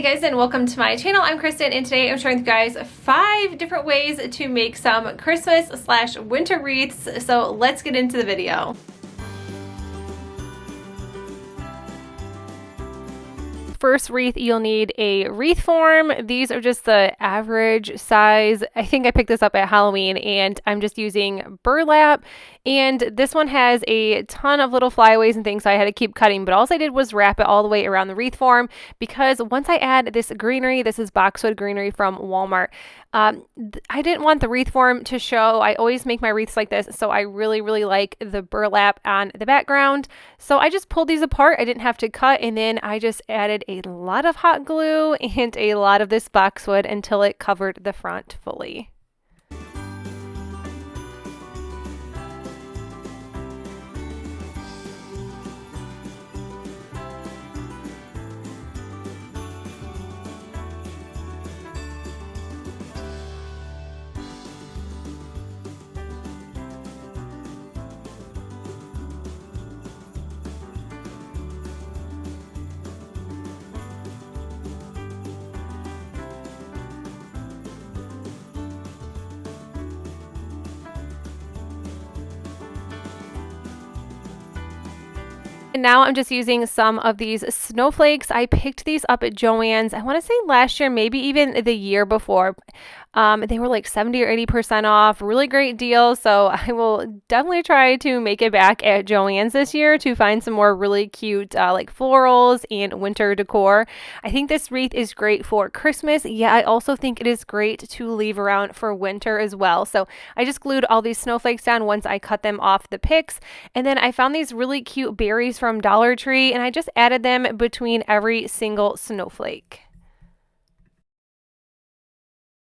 Hey guys, and welcome to my channel. I'm Kristen, and today I'm showing you guys 5 different ways to make some Christmas/winter wreaths. So let's get into the video. First wreath, you'll need a wreath form. These are just the average size. I think I picked this up at Halloween, and I'm just using burlap. And this one has a ton of little flyaways and things, so I had to keep cutting. But all I did was wrap it all the way around the wreath form, because once I add this greenery, this is boxwood greenery from Walmart, I didn't want the wreath form to show. I always make my wreaths like this, so I really like the burlap on the background. So I just pulled these apart. I didn't have to cut, and then I just added a lot of hot glue and a lot of this boxwood until it covered the front fully. And now I'm just using some of these snowflakes. I picked these up at Joann's, I want to say last year, maybe even the year before. They were like 70 or 80% off. Really great deal. So I will definitely try to make it back at Joann's this year to find some more really cute like florals and winter decor. I think this wreath is great for Christmas. Yeah, I also think it is great to leave around for winter as well. So I just glued all these snowflakes down once I cut them off the picks. And then I found these really cute berries from Dollar Tree, and I just added them between every single snowflake.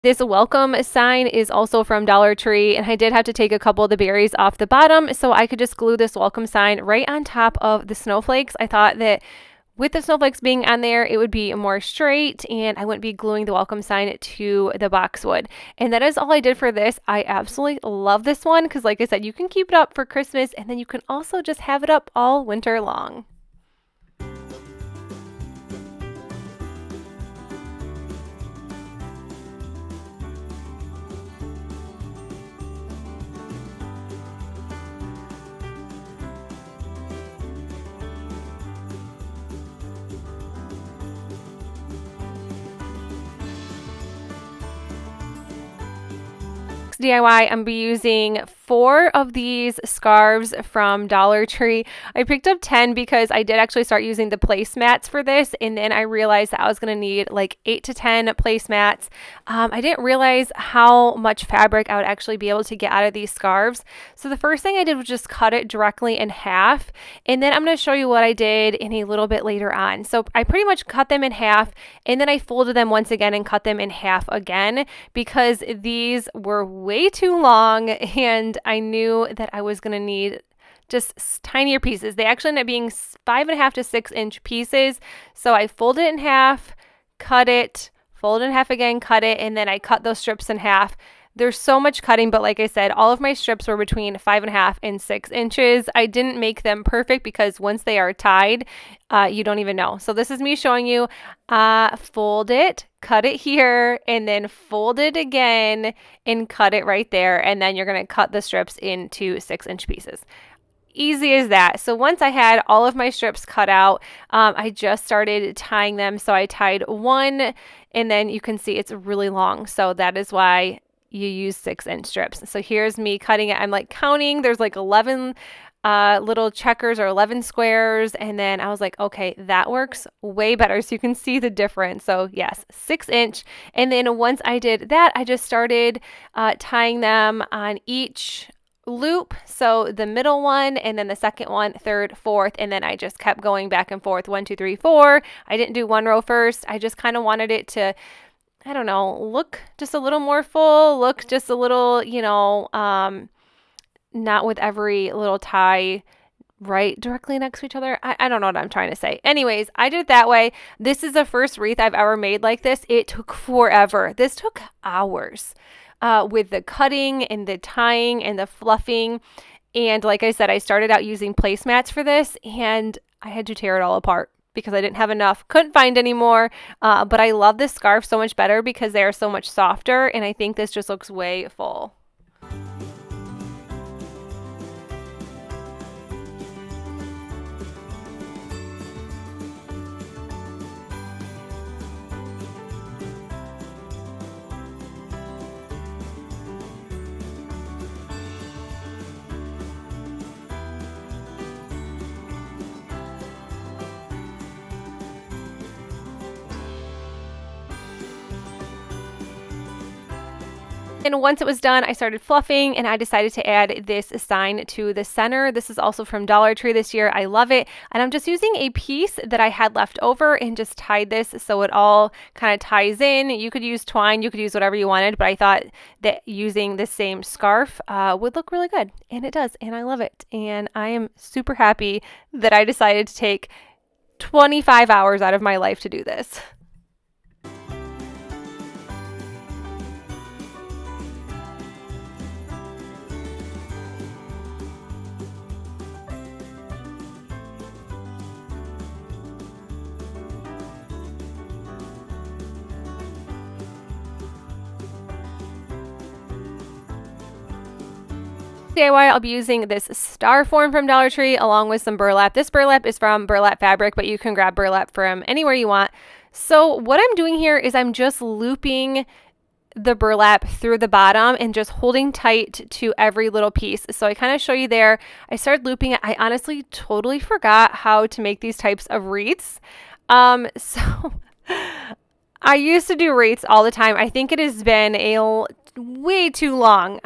This welcome sign is also from Dollar Tree, and I did have to take a couple of the berries off the bottom so I could just glue this welcome sign right on top of the snowflakes. I thought that with the snowflakes being on there, it would be more straight and I wouldn't be gluing the welcome sign to the boxwood. And that is all I did for this. I absolutely love this one because, like I said, you can keep it up for Christmas, and then you can also just have it up all winter long. DIY, I'm be using 4 of these scarves from Dollar Tree. I picked up 10 because I did actually start using the placemats for this, and then I realized that I was going to need like 8 to 10 placemats. I didn't realize how much fabric I would actually be able to get out of these scarves. So the first thing I did was just cut it directly in half, and then I'm going to show you what I did in a little bit later on. So I pretty much cut them in half, and then I folded them once again and cut them in half again because these were way too long, and I knew that I was going to need just tinier pieces. They actually ended up being 5.5 to 6 inch pieces. So I folded it in half, cut it, fold it in half again, cut it, and then I cut those strips in half. There's so much cutting, but like I said, all of my strips were between 5.5 and 6 inches. I didn't make them perfect because once they are tied, you don't even know. So this is me showing you, fold it, cut it here, and then fold it again and cut it right there. And then you're going to cut the strips into 6-inch pieces. Easy as that. So once I had all of my strips cut out, I just started tying them. So I tied one, and then you can see it's really long. So that is why you use 6-inch strips. So here's me cutting it. I'm like counting. There's like 11 little checkers or 11 squares. And then I was like, okay, that works way better. So you can see the difference. So yes, 6-inch. And then once I did that, I just started tying them on each loop. So the middle one, and then the second one, third, fourth, and then I just kept going back and forth. 1, 2, 3, 4. I didn't do one row first. I just kind of wanted it to, I don't know, look just a little more full, look just a little, you know, not with every little tie right directly next to each other. I don't know what I'm trying to say. Anyways, I did it that way. This is the first wreath I've ever made like this. It took forever. This took hours with the cutting and the tying and the fluffing. And like I said, I started out using placemats for this, and I had to tear it all apart because I didn't have enough, couldn't find any more. But I love this scarf so much better because they are so much softer, and I think this just looks way full. And once it was done, I started fluffing, and I decided to add this sign to the center. This is also from Dollar Tree this year. I love it. And I'm just using a piece that I had left over and just tied this so it all kind of ties in. You could use twine, you could use whatever you wanted, but I thought that using the same scarf would look really good. And it does, and I love it. And I am super happy that I decided to take 25 hours out of my life to do this. DIY, I'll be using this star form from Dollar Tree along with some burlap. This burlap is from Burlap Fabric, but you can grab burlap from anywhere you want. So what I'm doing here is I'm just looping the burlap through the bottom and just holding tight to every little piece. So I kind of show you there. I started looping it. I honestly totally forgot how to make these types of wreaths. So I used to do wreaths all the time. I think it has been way too long.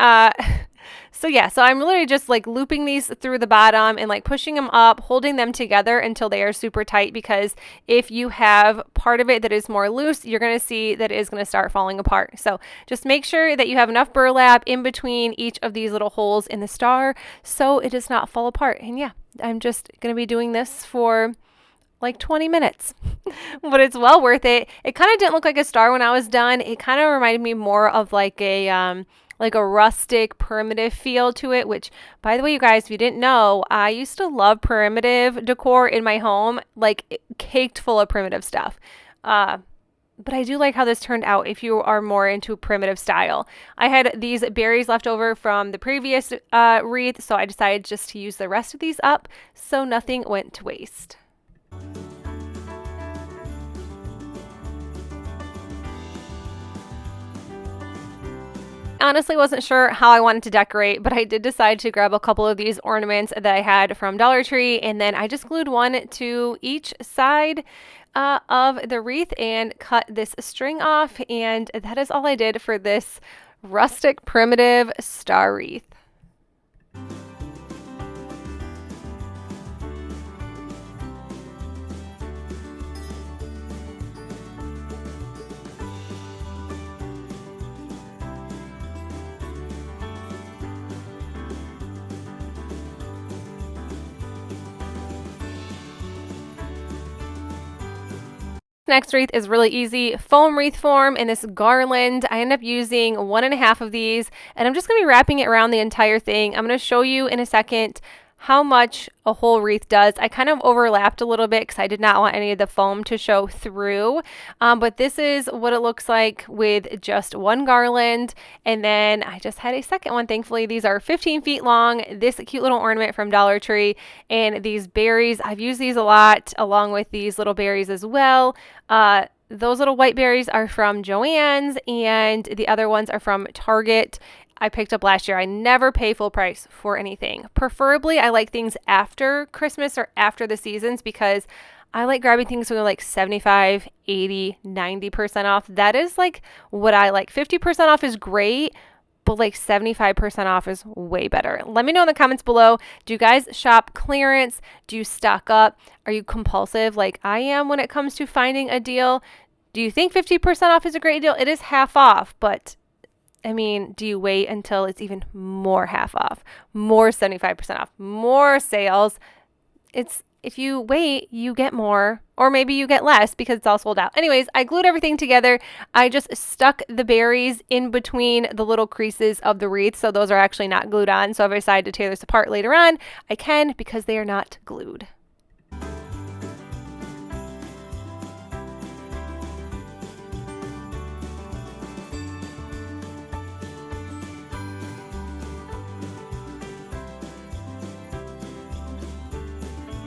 So yeah, so I'm literally just like looping these through the bottom and like pushing them up, holding them together until they are super tight, because if you have part of it that is more loose, you're going to see that it is going to start falling apart. So just make sure that you have enough burlap in between each of these little holes in the star so it does not fall apart. And yeah, I'm just going to be doing this for like 20 minutes, but it's well worth it. It kind of didn't look like a star when I was done. It kind of reminded me more of like a rustic primitive feel to it, which, by the way, you guys, if you didn't know, I used to love primitive decor in my home, like caked full of primitive stuff. But I do like how this turned out if you are more into primitive style. I had these berries left over from the previous wreath, so I decided just to use the rest of these up so nothing went to waste. Honestly wasn't sure how I wanted to decorate, but I did decide to grab a couple of these ornaments that I had from Dollar Tree, and then I just glued one to each side of the wreath and cut this string off, and that is all I did for this rustic primitive star wreath. Next wreath is really easy. Foam wreath form in this garland. I end up using 1.5 of these, and I'm just going to be wrapping it around the entire thing. I'm going to show you in a second how much a whole wreath does. I kind of overlapped a little bit because I did not want any of the foam to show through, but this is what it looks like with just one garland, and then I just had a second one. Thankfully, these are 15 feet long. This cute little ornament from Dollar Tree, and these berries, I've used these a lot along with these little berries as well. Those little white berries are from Joann's, and the other ones are from Target. I picked up last year. I never pay full price for anything. Preferably, I like things after Christmas or after the seasons because I like grabbing things when they're like 75, 80, 90% off. That is like what I like. 50% off is great, but like 75% off is way better. Let me know in the comments below. Do you guys shop clearance? Do you stock up? Are you compulsive like I am when it comes to finding a deal? Do you think 50% off is a great deal? It is half off, but I mean, do you wait until it's even more half off, more 75% off, more sales? If you wait, you get more, or maybe you get less because it's all sold out. Anyways, I glued everything together. I just stuck the berries in between the little creases of the wreath, so those are actually not glued on. So if I decide to tear this apart later on, I can because they are not glued.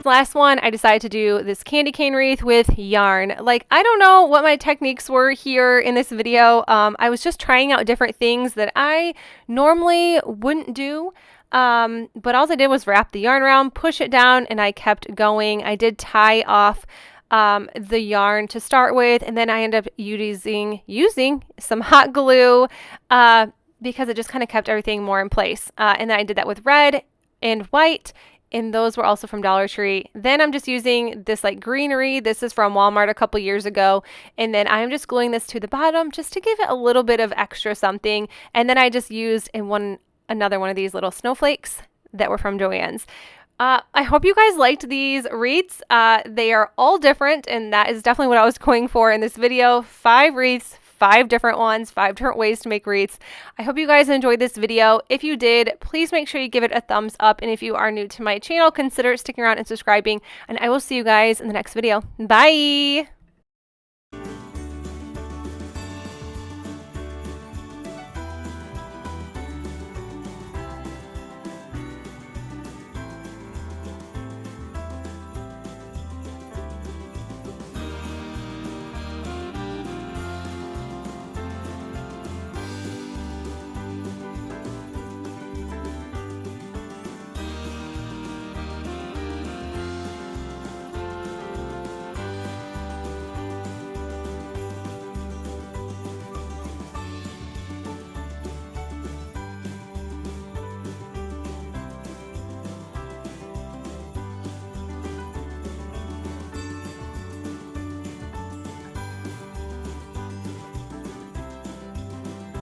last one, I decided to do this candy cane wreath with yarn. Like, I don't know what my techniques were here in this video. I was just trying out different things that I normally wouldn't do. But all I did was wrap the yarn around, push it down, and I kept going. I did tie off the yarn to start with, and then I ended up using some hot glue because it just kind of kept everything more in place. And then I did that with red and white, and those were also from Dollar Tree. Then I'm just using this like greenery. This is from Walmart a couple years ago. And then I'm just gluing this to the bottom just to give it a little bit of extra something. And then I just used another one of these little snowflakes that were from Joann's. I hope you guys liked these wreaths. They are all different, and that is definitely what I was going for in this video. 5 wreaths, 5 different ones, 5 different ways to make wreaths. I hope you guys enjoyed this video. If you did, please make sure you give it a thumbs up. And if you are new to my channel, consider sticking around and subscribing. And I will see you guys in the next video. Bye!